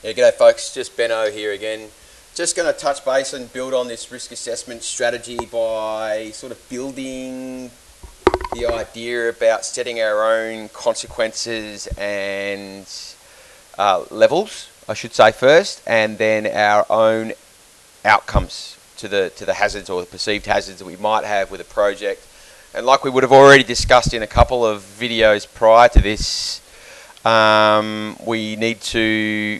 Yeah, g'day folks, just Benno here again. Just going to touch base and build on this risk assessment strategy by sort of building the idea about setting our own consequences and levels, I should say first, and then our own outcomes to the hazards or the perceived hazards that we might have with a project. And like we would have already discussed in a couple of videos prior to this, we need to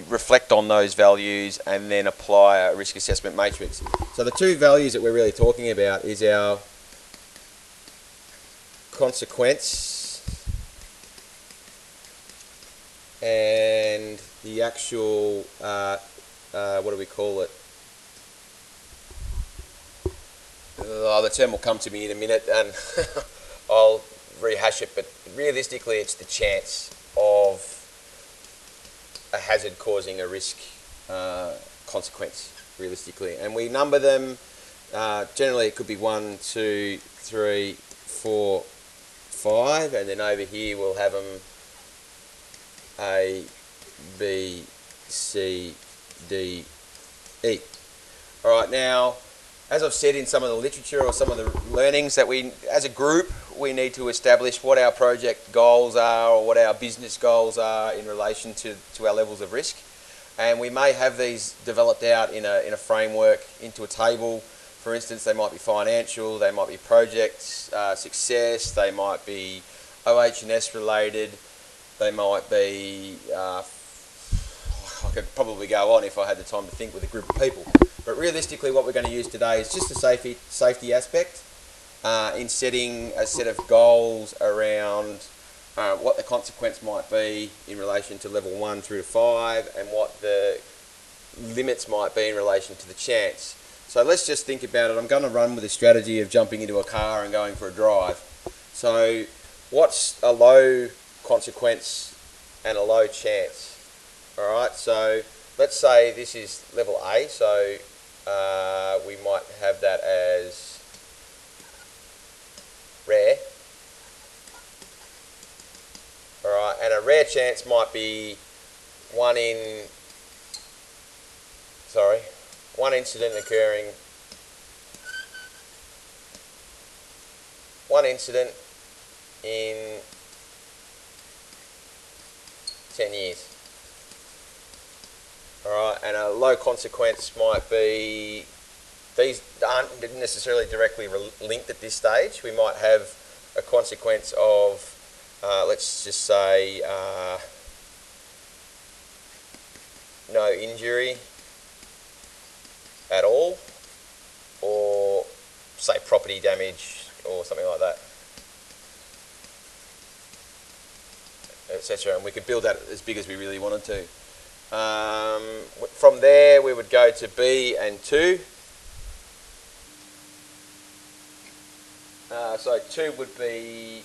reflect on those values and then apply a risk assessment matrix. So the two values that we're really talking about is our consequence and the actual, what do we call it? The term will come to me in a minute and I'll rehash it, but realistically it's the chance of a hazard causing a risk consequence, realistically. And we number them, generally it could be 1, 2, 3, 4, 5, and then over here we'll have them A, B, C, D, E. Alright, now, as I've said in some of the literature or some of the learnings that we, as a group, we need to establish what our project goals are or what our business goals are in relation to our levels of risk. And we may have these developed out in a framework into a table. For instance, they might be financial, they might be project success, they might be OH&S related, they might be, I could probably go on if I had the time to think with a group of people. But realistically what we're going to use today is just the safety aspect in setting a set of goals around what the consequence might be in relation to level 1 through to 5 and what the limits might be in relation to the chance. So let's just think about it. I'm going to run with the strategy of jumping into a car and going for a drive. So what's a low consequence and a low chance? Alright, so let's say this is level A, so we might have that as rare. Alright, and a rare chance might be one incident occurring, one incident in 10 years. Alright, and a low consequence might be, these aren't necessarily directly linked at this stage. We might have a consequence of, let's just say, no injury at all, or say property damage or something like that, etc. And we could build that as big as we really wanted to. From there we would go to B and 2. So 2 would be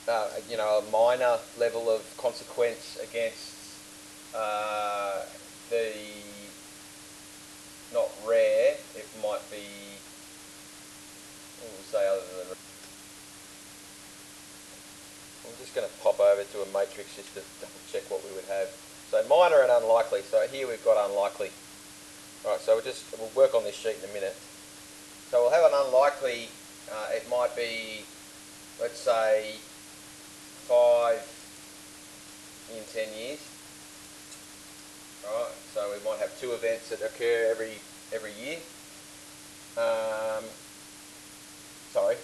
a minor level of consequence against the not rare. It might be, what would we say other than, I'm just going to pop over to a matrix just to double check what we would have. So minor and unlikely. So here we've got unlikely. Right, so we'll work on this sheet in a minute. So we'll have an unlikely, it might be, let's say, 5 in 10 years. Alright, so we might have 2 events that occur every year. Sorry,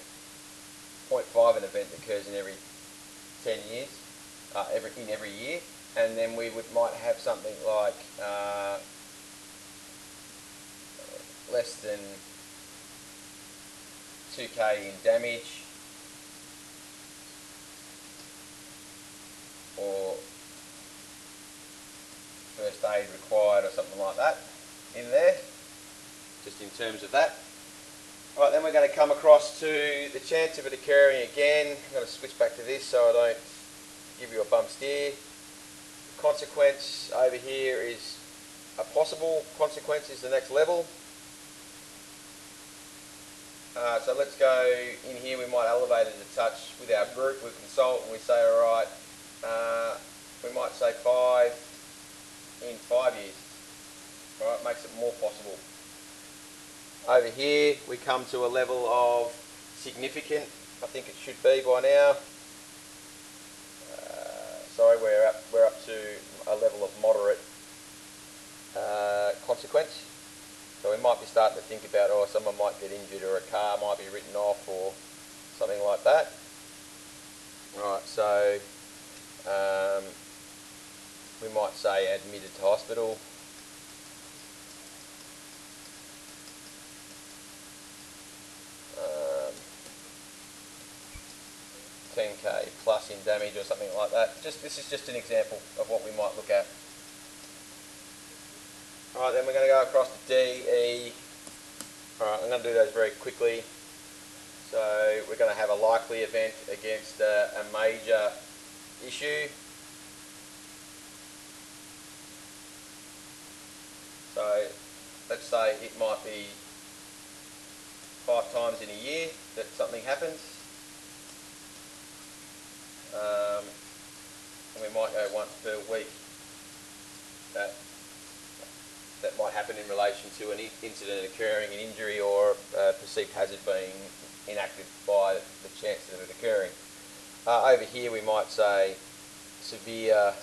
0.5 an event occurs in every 10 years, in every year, and then we might have something like less than 2k in damage, or first aid required or something like that in there, just in terms of that. Right, then we're going to come across to the chance of it occurring again. I'm going to switch back to this so I don't give you a bump steer. The consequence over here is a possible consequence, is the next level. So let's go in here. We might elevate it a touch with our group. We consult and we say, alright, say 5 years. All right, makes it more possible. Over here, we come to a level of significant. I think it should be by now. Sorry, we're up to a level of moderate consequence. So we might be starting to think about, oh, someone might get injured, or a car might be written off, or something like that. Right, so we might say admitted to hospital. 10k plus in damage or something like that. This is just an example of what we might look at. Alright, then we're going to go across to DE. Alright, I'm going to do those very quickly. So we're going to have a likely event against a major issue. So let's say it might be 5 times in a year that something happens. And we might go once per week. That might happen in relation to an incident occurring, an injury, or a perceived hazard being enacted by the chances of it occurring. Over here we might say severe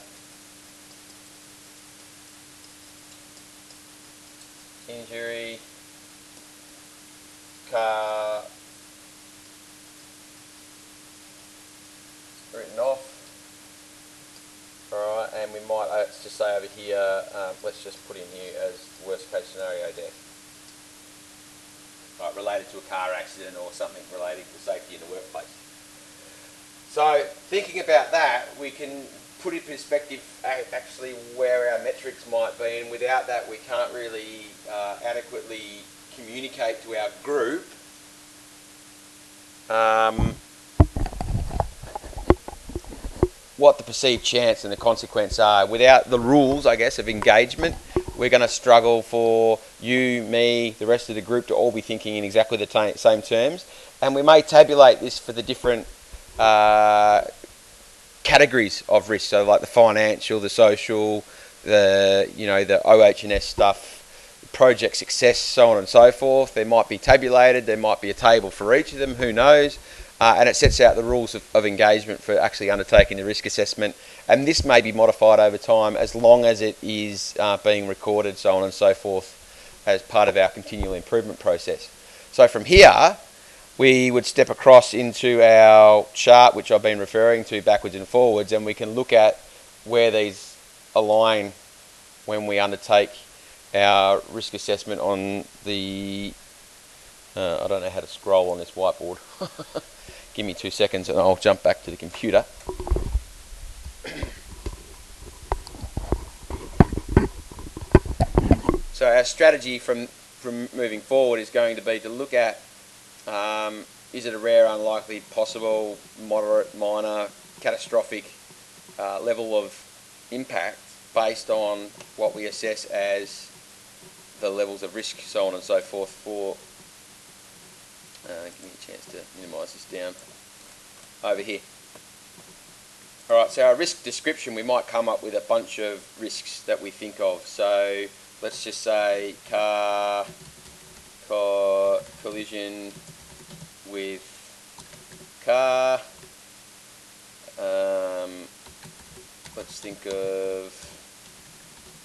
injury, car written off. Alright, and we might, let's just say over here, let's just put in here as worst case scenario death. Right, related to a car accident or something relating to safety in the workplace. So thinking about that, we can put in perspective actually where our metrics might be, and without that we can't really adequately communicate to our group what the perceived chance and the consequence are. Without the rules, I guess, of engagement, we're going to struggle for you, me, the rest of the group to all be thinking in exactly the same terms. And we may tabulate this for the different categories of risk, so like the financial, the social, the OH&S stuff, project success, so on and so forth. There might be tabulated, there might be a table for each of them, who knows. And it sets out the rules of engagement for actually undertaking the risk assessment. And this may be modified over time as long as it is being recorded, so on and so forth, as part of our continual improvement process. So from here, we would step across into our chart, which I've been referring to backwards and forwards, and we can look at where these align when we undertake our risk assessment on the... I don't know how to scroll on this whiteboard. Give me 2 seconds and I'll jump back to the computer. So our strategy from moving forward is going to be to look at is it a rare, unlikely, possible, moderate, minor, catastrophic level of impact based on what we assess as the levels of risk, so on and so forth, for give me a chance to minimise this down over here. Alright, so our risk description, we might come up with a bunch of risks that we think of. So let's just say car collision with car. Let's think of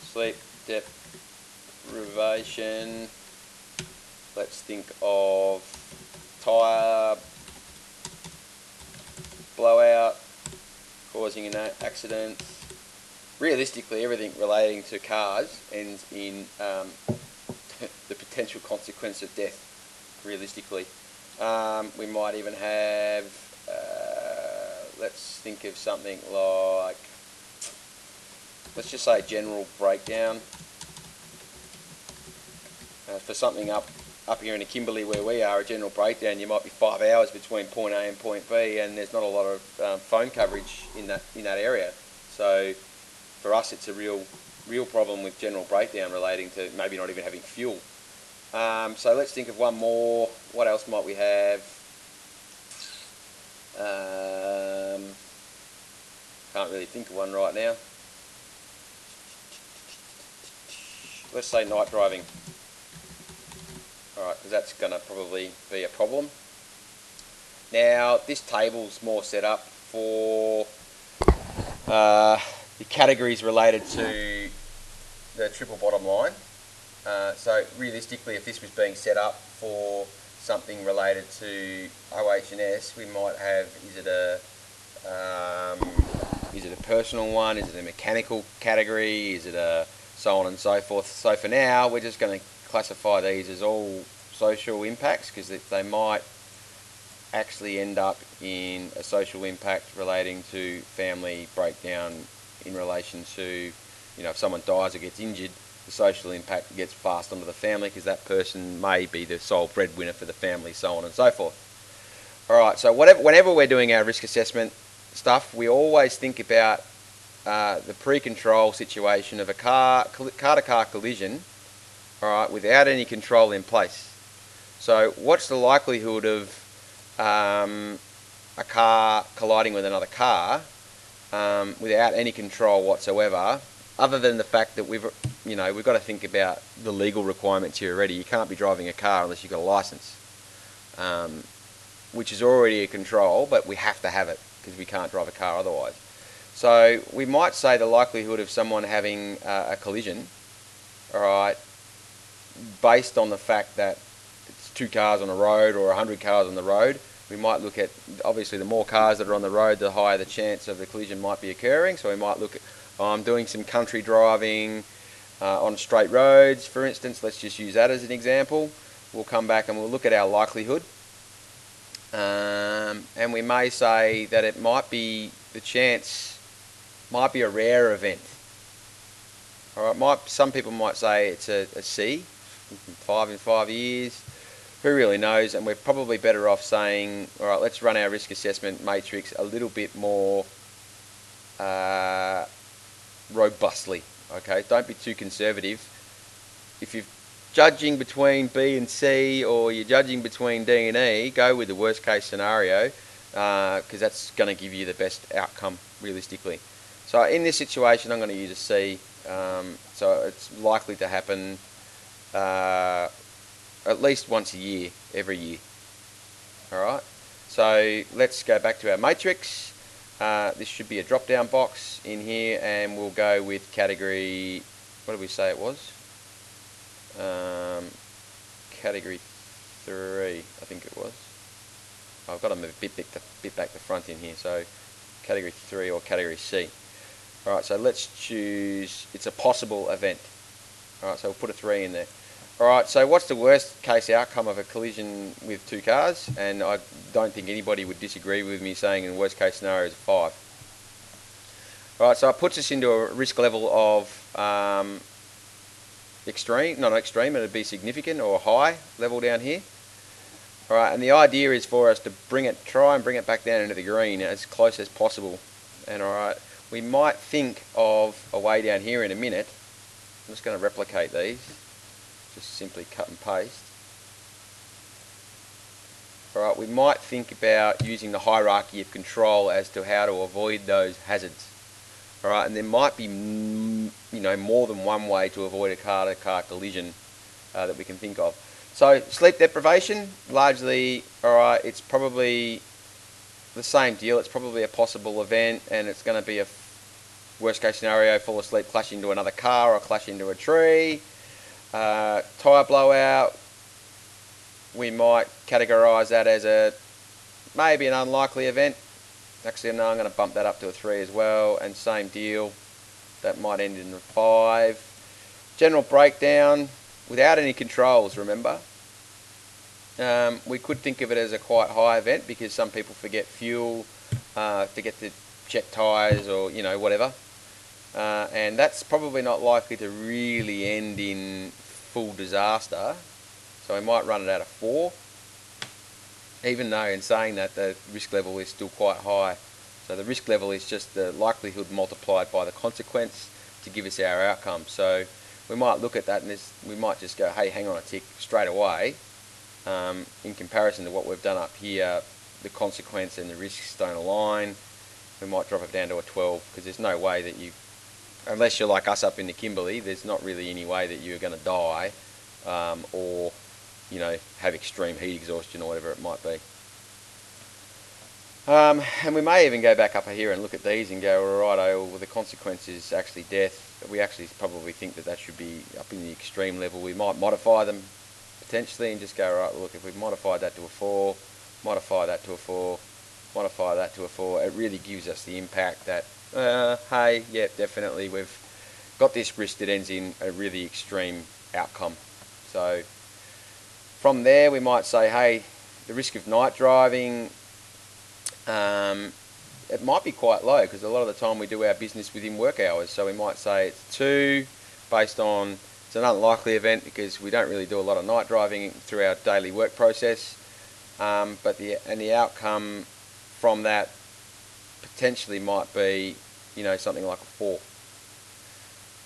sleep deprivation. Let's think of tyre blowout causing an accident. Realistically, everything relating to cars ends in the potential consequence of death, realistically. We might even have, let's think of something like, let's just say general breakdown. For something up here in the Kimberley where we are, a general breakdown, you might be 5 hours between point A and point B, and there's not a lot of phone coverage in that area. So for us, it's a real problem with general breakdown relating to maybe not even having fuel. So let's think of one more. What else might we have? Can't really think of one right now. let's say night driving. Alright, because that's going to probably be a problem. Now, this table's more set up for the categories related to the triple bottom line. So realistically, if this was being set up for something related to OH&S, we might have, is it a personal one, is it a mechanical category, is it a so on and so forth. So for now, we're just going to classify these as all social impacts, because they might actually end up in a social impact relating to family breakdown in relation to, if someone dies or gets injured, the social impact gets passed on to the family because that person may be the sole breadwinner for the family, so on and so forth. Alright, so whenever we're doing our risk assessment stuff, we always think about the pre-control situation of a car-to-car collision, alright, without any control in place. So what's the likelihood of a car colliding with another car without any control whatsoever, other than the fact that we've got to think about the legal requirements here already. You can't be driving a car unless you've got a license, which is already a control, but we have to have it because we can't drive a car otherwise. So we might say the likelihood of someone having a collision, alright, based on the fact that it's 2 cars on a road or 100 cars on the road, we might look at, obviously the more cars that are on the road, the higher the chance of the collision might be occurring. So we might look at, I'm doing some country driving on straight roads, for instance. Let's just use that as an example. We'll come back and we'll look at our likelihood. And we may say that it might be, the chance might be a rare event. Alright, some people might say it's a C, 5 in 5 years. Who really knows? And we're probably better off saying, alright, let's run our risk assessment matrix a little bit more robustly. Okay, don't be too conservative. If you're judging between B and C, or you're judging between D and E, go with the worst case scenario, because that's going to give you the best outcome realistically. So in this situation, I'm going to use a C. So it's likely to happen at least once a year, every year. Alright, so let's go back to our matrix. This should be a drop down box in here, and we'll go with category, what did we say it was? Category 3, I think it was. I've got to move a bit back the front in here, so category 3 or category C. Alright, so let's choose, it's a possible event. Alright, so we'll put a 3 in there. Alright, so what's the worst case outcome of a collision with 2 cars? And I don't think anybody would disagree with me saying in the worst case scenario is 5. Alright, so it puts us into a risk level of extreme, not extreme, it'd be significant or high level down here. Alright, and the idea is for us to try and bring it back down into the green as close as possible. And alright, we might think of a way down here in a minute. I'm just going to replicate these. Just simply cut and paste. Alright, we might think about using the hierarchy of control as to how to avoid those hazards. Alright, and there might be more than one way to avoid a car-to-car collision that we can think of. So sleep deprivation, largely, alright, it's probably the same deal. It's probably a possible event, and it's going to be a worst case scenario, fall asleep, clash into another car or clash into a tree. Tyre blowout, we might categorise that as maybe an unlikely event. Actually, no, I'm going to bump that up to a 3 as well, and same deal, that might end in a 5. General breakdown, without any controls, remember. We could think of it as a quite high event because some people forget fuel, forget to check tyres or, whatever. And that's probably not likely to really end in full disaster, so we might run it out of 4, even though in saying that the risk level is still quite high. So the risk level is just the likelihood multiplied by the consequence to give us our outcome. So we might look at that and we might just go, hey, hang on a tick, straight away, in comparison to what we've done up here, the consequence and the risks don't align. We might drop it down to a 12 because there's no way that you unless you're like us up in the Kimberley, there's not really any way that you're going to die or, you know, have extreme heat exhaustion or whatever it might be. And we may even go back up here and look at these and go, all right, well, the consequence is actually death. We actually probably think that that should be up in the extreme level. We might modify them potentially and just go, all right, look, if we've modified that to a 4, modify that to a 4, modify that to a 4, it really gives us the impact that, hey, yeah, definitely we've got this risk that ends in a really extreme outcome. So from there we might say, hey, the risk of night driving, it might be quite low because a lot of the time we do our business within work hours. So we might say it's 2 based on, it's an unlikely event because we don't really do a lot of night driving through our daily work process. But the outcome from that potentially might be, you know, something like a 4.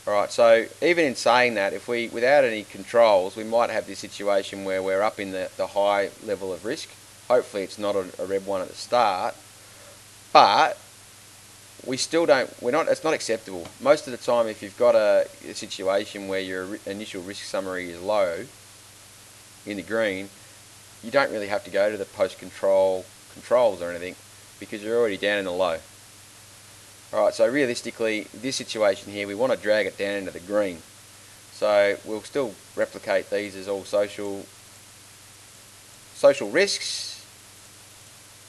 Alright, so even in saying that, if we, without any controls, we might have this situation where we're up in the high level of risk. Hopefully it's not a red 1 at the start, but we still don't, it's not acceptable. Most of the time if you've got a situation where your initial risk summary is low, in the green, you don't really have to go to the post-control controls or anything because you're already down in the low. Alright, so realistically, this situation here, we want to drag it down into the green. So we'll still replicate these as all social risks.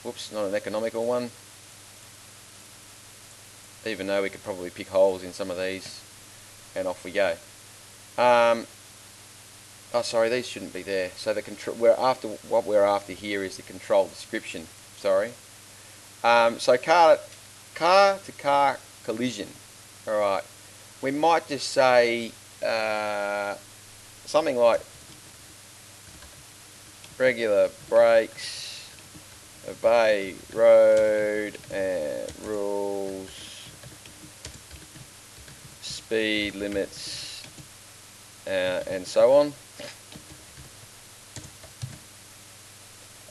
Whoops, not an economical one. Even though we could probably pick holes in some of these, and off we go. Oh, sorry, these shouldn't be there. So the what we're after here is the control description. Sorry. So car to car collision. All right. We might just say something like regular brakes, obey road and rules, speed limits, and so on.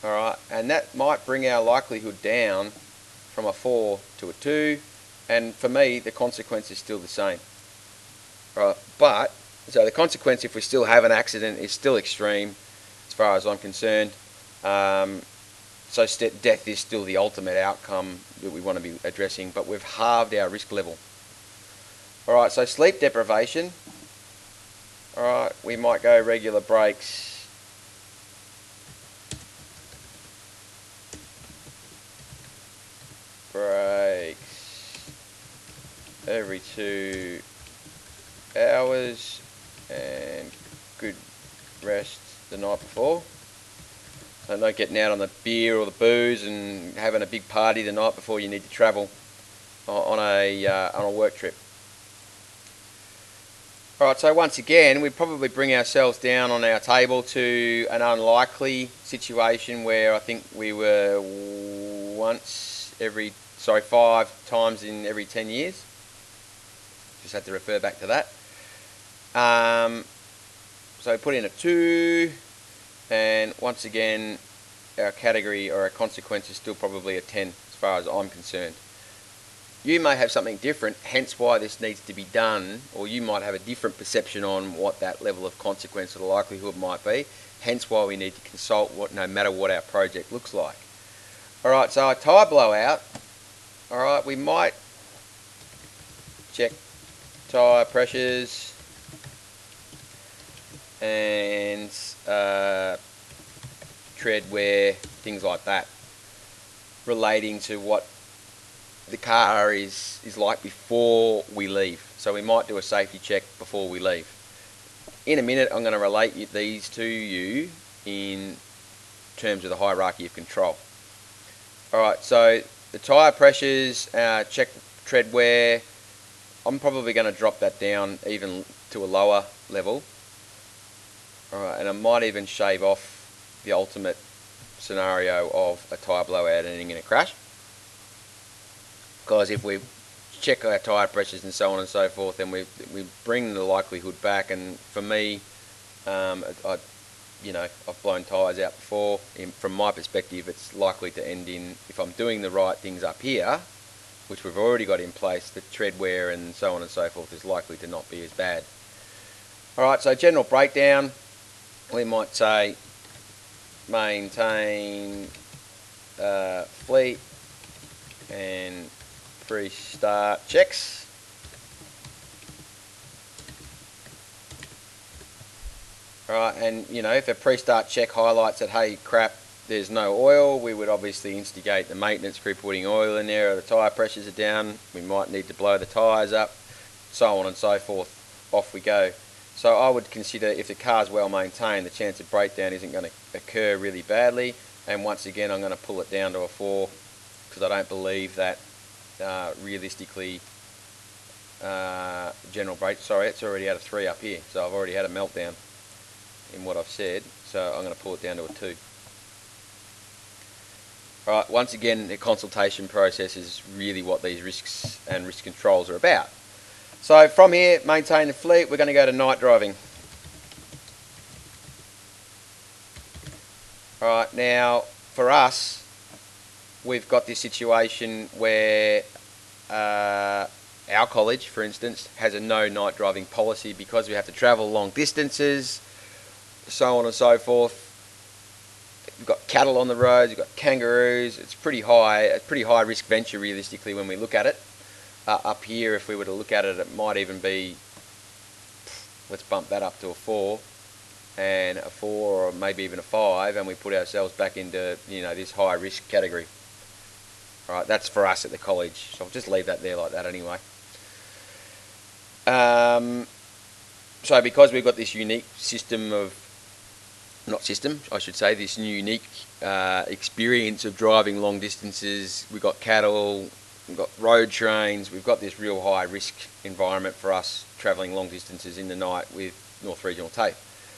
Alright, and that might bring our likelihood down from a 4 to a 2, and for me the consequence is still the same. Right, but so the consequence if we still have an accident is still extreme as far as I'm concerned. So death is still the ultimate outcome that we want to be addressing, but we've halved our risk level. Alright, so sleep deprivation. Alright, we might go regular brakes. Brakes every 2 hours and good rest the night before. So not getting out on the beer or the booze and having a big party the night before you need to travel on a work trip. Alright, so once again we probably bring ourselves down on our table to an unlikely situation where I think we were 5 times in every 10 years. Just had to refer back to that. So put in a 2, and once again our category or our consequence is still probably a 10 as far as I'm concerned. You may have something different, hence why this needs to be done, or you might have a different perception on what that level of consequence or the likelihood might be, hence why we need to consult no matter what our project looks like. Alright, so a tyre blowout, alright, we might check tyre pressures and tread wear, things like that, relating to what the car is like before we leave. So we might do a safety check before we leave. In a minute I'm going to relate these to you in terms of the hierarchy of control. Alright, so the tyre pressures, check tread wear, I'm probably going to drop that down even to a lower level. Alright, and I might even shave off the ultimate scenario of a tyre blowout ending in a crash. Because if we check our tyre pressures and so on and so forth, then we bring the likelihood back. And for me, I've blown tyres out before. From my perspective, it's likely to end in, if I'm doing the right things up here, which we've already got in place, the tread wear and so on and so forth is likely to not be as bad. Alright, so general breakdown, we might say maintain fleet and pre-start checks. Alright, and you know, if a pre-start check highlights that, hey crap, there's no oil, we would obviously instigate the maintenance crew putting oil in there, or the tyre pressures are down, we might need to blow the tyres up, so on and so forth, off we go. So I would consider, if the car's well maintained, the chance of breakdown isn't going to occur really badly, and once again I'm going to pull it down to a 4, because I don't believe that realistically general brake, sorry, it's already at a 3 up here, so I've already had a meltdown in what I've said, so I'm going to pull it down to a 2. Right, once again, the consultation process is really what these risks and risk controls are about. So from here, maintain the fleet, we're going to go to night driving. Alright, now for us, we've got this situation where our college, for instance, has a no night driving policy because we have to travel long distances, so on and so forth. We've got cattle on the roads, we've got kangaroos. It's a pretty high risk venture realistically when we look at it. Up here, if we were to look at it, it might even be, let's bump that up to a 4, and a 4 or maybe even a 5, and we put ourselves back into, you know, this high risk category. Alright, that's for us at the college, so I'll just leave that there like that anyway. So because we've got this unique system of, this unique experience of driving long distances, we've got cattle, we've got road trains, we've got this real high risk environment for us travelling long distances in the night with North Regional tape.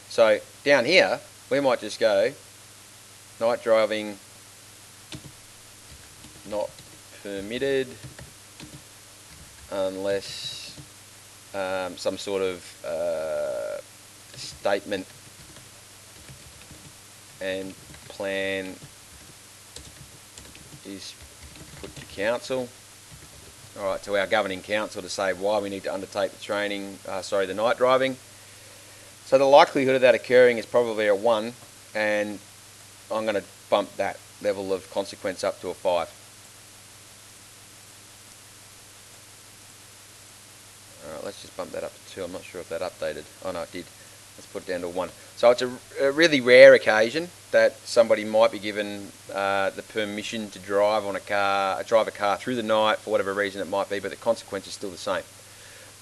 So down here, we might just go, night driving not permitted unless some sort of statement and plan is put to council, alright, to our governing council, to say why we need to undertake the training, the night driving. So the likelihood of that occurring is probably a 1, and I'm going to bump that level of consequence up to a 5. Alright, let's just bump that up to 2. I'm not sure if that updated. Oh no, it did. Let's put it down to 1. So it's a really rare occasion that somebody might be given the permission to drive a car through the night for whatever reason it might be, but the consequence is still the same.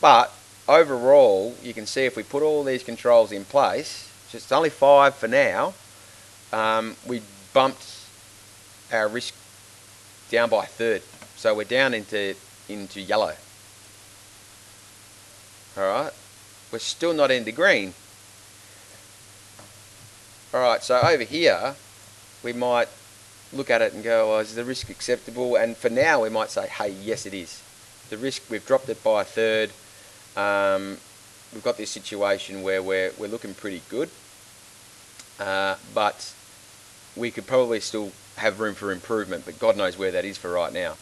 But overall, you can see if we put all these controls in place, it's only 5 for now, we bumped our risk down by a third. So we're down into yellow. Alright, we're still not into green. Alright, so over here, we might look at it and go, oh, is the risk acceptable? And for now, we might say, hey, yes, it is. The risk, we've dropped it by a third. We've got this situation where we're looking pretty good, but we could probably still have room for improvement, but God knows where that is for right now.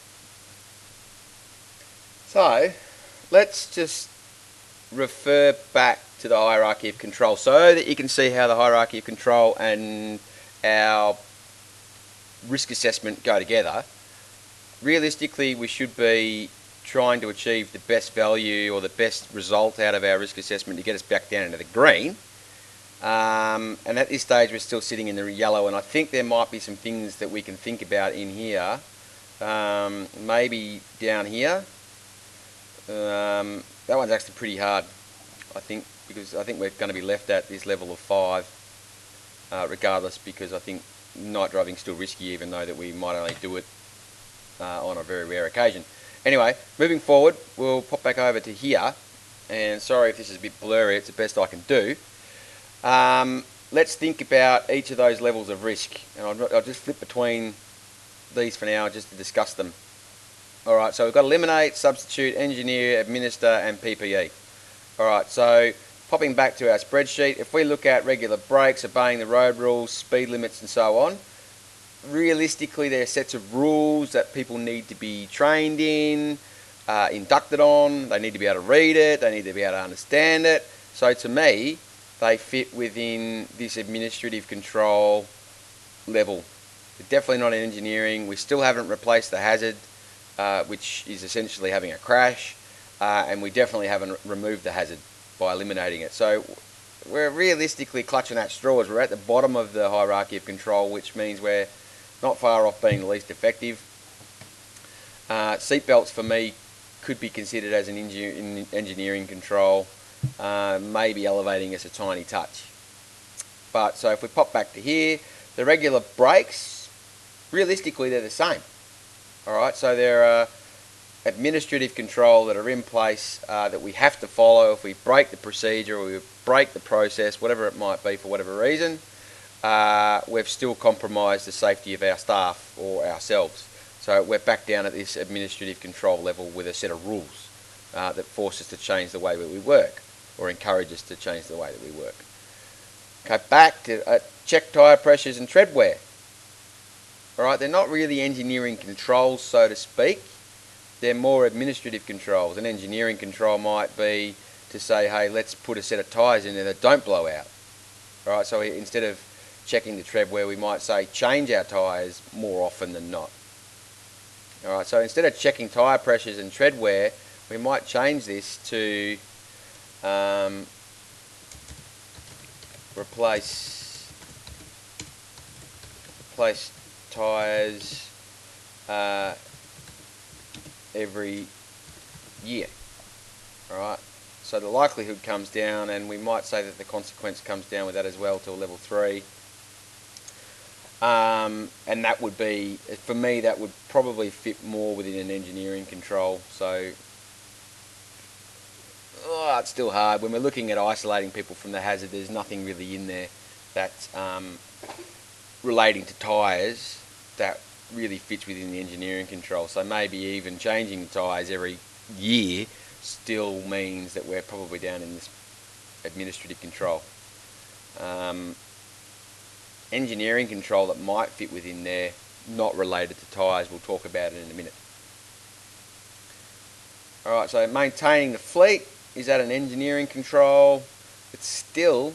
So, let's just refer back to the hierarchy of control so that you can see how the hierarchy of control and our risk assessment go together. Realistically, we should be trying to achieve the best value or the best result out of our risk assessment to get us back down into the green. And at this stage we're still sitting in the yellow, and I think there might be some things that we can think about in here. Maybe down here. That one's actually pretty hard, I think, because I think we're going to be left at this level of 5 regardless, because I think night driving is still risky, even though that we might only do it on a very rare occasion. Anyway, moving forward, we'll pop back over to here, and sorry if this is a bit blurry, it's the best I can do. Let's think about each of those levels of risk, and I'll just flip between these for now just to discuss them. Alright, so we've got eliminate, substitute, engineer, administer, and PPE. Alright, so popping back to our spreadsheet, if we look at regular brakes, obeying the road rules, speed limits and so on, realistically, there are sets of rules that people need to be trained in, inducted on. They need to be able to read it. They need to be able to understand it. So to me, they fit within this administrative control level. They're definitely not in engineering. We still haven't replaced the hazard, which is essentially having a crash, and we definitely haven't removed the hazard by eliminating it. So we're realistically clutching at straws. We're at the bottom of the hierarchy of control, which means we're not far off being the least effective. Seatbelts for me could be considered as an engineering control, maybe elevating us a tiny touch. But so if we pop back to here, the regular brakes, realistically they're the same. Alright, so there are administrative control that are in place that we have to follow if we break the procedure or we break the process, whatever it might be for whatever reason. We've still compromised the safety of our staff or ourselves. So we're back down at this administrative control level with a set of rules that force us to change the way that we work or encourage us to change the way that we work. Okay, back to check tyre pressures and tread wear. Alright, they're not really engineering controls, so to speak. They're more administrative controls. An engineering control might be to say, hey, let's put a set of tyres in there that don't blow out. Alright, so instead of checking the tread wear, we might say change our tyres more often than not. Alright, so instead of checking tyre pressures and tread wear, we might change this to replace tyres every year. Alright, so the likelihood comes down, and we might say that the consequence comes down with that as well to a level 3. And that would be, for me, that would probably fit more within an engineering control. So it's still hard. When we're looking at isolating people from the hazard, there's nothing really in there that's relating to tyres that really fits within the engineering control. So maybe even changing the tyres every year still means that we're probably down in this administrative control. Engineering control that might fit within there, not related to tyres, we'll talk about it in a minute. Alright, so maintaining the fleet, is that an engineering control? It's still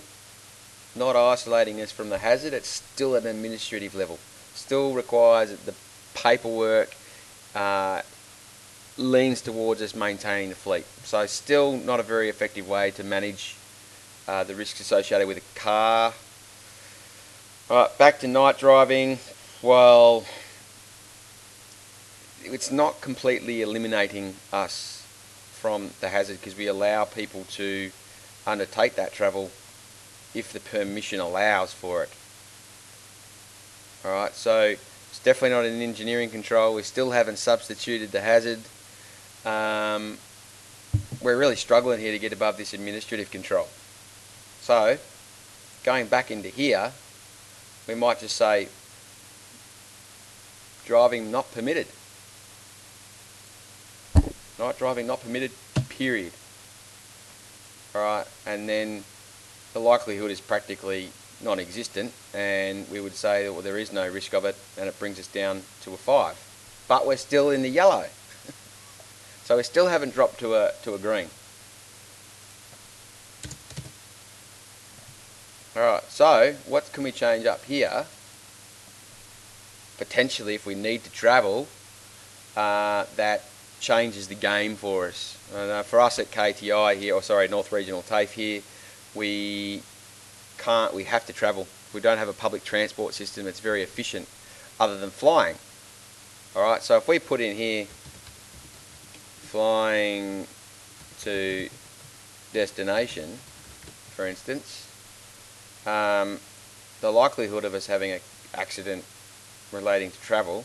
not isolating us from the hazard, it's still at an administrative level. Still requires that the paperwork leans towards us maintaining the fleet. So still not a very effective way to manage the risks associated with a car. Alright, back to night driving. Well, it's not completely eliminating us from the hazard because we allow people to undertake that travel if the permission allows for it. Alright, so it's definitely not an engineering control. We still haven't substituted the hazard. We're really struggling here to get above this administrative control. So, going back into here, we might just say driving not permitted. Night driving not permitted, period. Alright, and then the likelihood is practically non-existent, and we would say that, well, there is no risk of it, and it brings us down to a 5. But we're still in the yellow. So we still haven't dropped to a green. Alright, so what can we change up here? Potentially, if we need to travel, that changes the game for us. For us at KTI here, or sorry, North Regional TAFE here, we have to travel. We don't have a public transport system that's very efficient other than flying. Alright, so if we put in here flying to destination, for instance, the likelihood of us having an accident relating to travel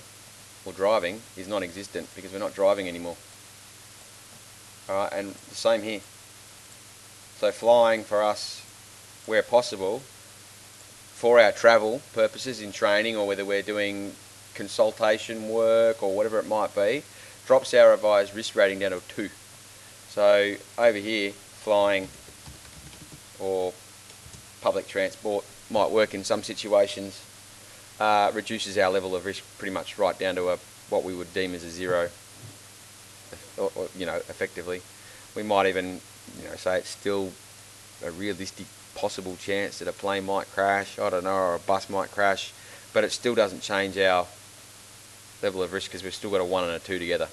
or driving is non-existent because we're not driving anymore. Alright, and the same here. So flying for us, where possible, for our travel purposes in training or whether we're doing consultation work or whatever it might be, drops our revised risk rating down to a 2. So over here, flying or public transport might work in some situations. reduces our level of risk pretty much right down to what we would deem as a zero, or, effectively. We might even, say it's still a realistic possible chance that a plane might crash, I don't know, or a bus might crash, but it still doesn't change our level of risk because we've still got a 1 and a 2 together.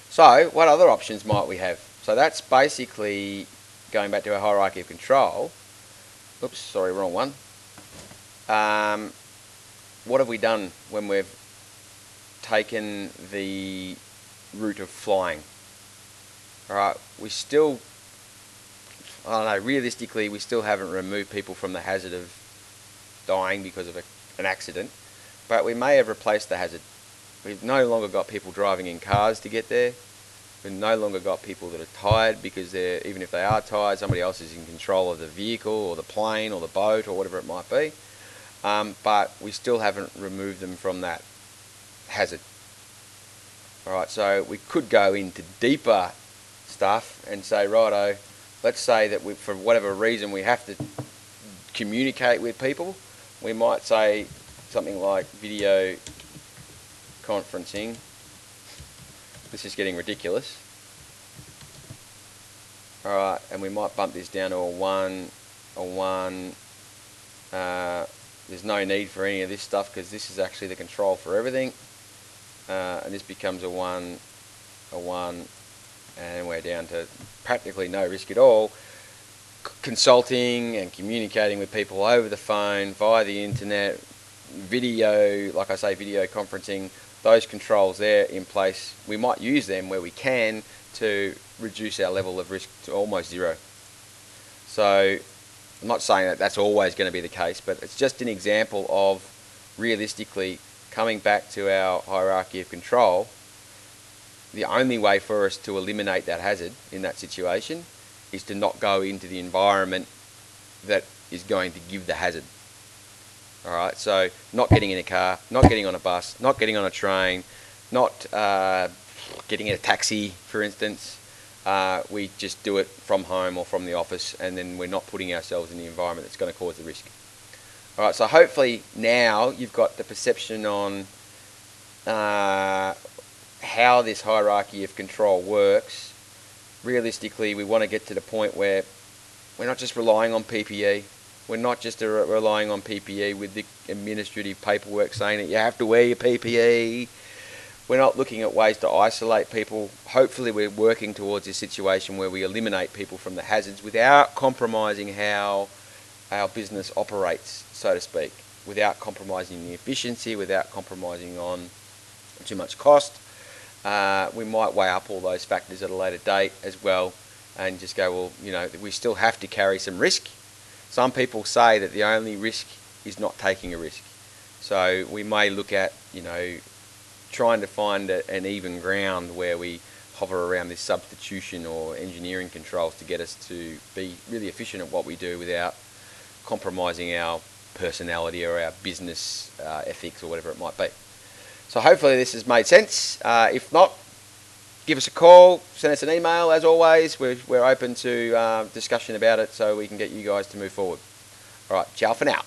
So what other options might we have? So that's basically going back to our hierarchy of control. Oops, sorry, wrong one. What have we done when we've taken the route of flying? Alright, we still, I don't know, realistically we still haven't removed people from the hazard of dying because of an accident, but we may have replaced the hazard. We've no longer got people driving in cars to get there. We've no longer got people that are tired because even if they are tired, somebody else is in control of the vehicle or the plane or the boat or whatever it might be. But we still haven't removed them from that hazard. Alright, so we could go into deeper stuff and say, righto, let's say that for whatever reason we have to communicate with people. We might say something like video conferencing. This is getting ridiculous. Alright, and we might bump this down to a 1. There's no need for any of this stuff because this is actually the control for everything. And this becomes a 1, and we're down to practically no risk at all. Consulting and communicating with people over the phone, via the internet, video, like I say, video conferencing, those controls there in place, we might use them where we can to reduce our level of risk to almost zero. So I'm not saying that that's always going to be the case, but it's just an example of realistically coming back to our hierarchy of control. The only way for us to eliminate that hazard in that situation is to not go into the environment that is going to give the hazard. Alright, so not getting in a car, not getting on a bus, not getting on a train, not getting in a taxi, for instance. We just do it from home or from the office, and then we're not putting ourselves in the environment that's going to cause the risk. Alright, so hopefully now you've got the perception on how this hierarchy of control works. Realistically, we want to get to the point where we're not just relying on PPE. We're not just relying on PPE with the administrative paperwork saying that you have to wear your PPE. We're not looking at ways to isolate people. Hopefully we're working towards a situation where we eliminate people from the hazards without compromising how our business operates, so to speak, without compromising the efficiency, without compromising on too much cost. We might weigh up all those factors at a later date as well and just go, well, we still have to carry some risk. Some people say that the only risk is not taking a risk. So we may look at, trying to find an even ground where we hover around this substitution or engineering controls to get us to be really efficient at what we do without compromising our personality or our business ethics or whatever it might be. So hopefully this has made sense. If not, give us a call, send us an email. As always, we're open to discussion about it so we can get you guys to move forward. All right, ciao for now.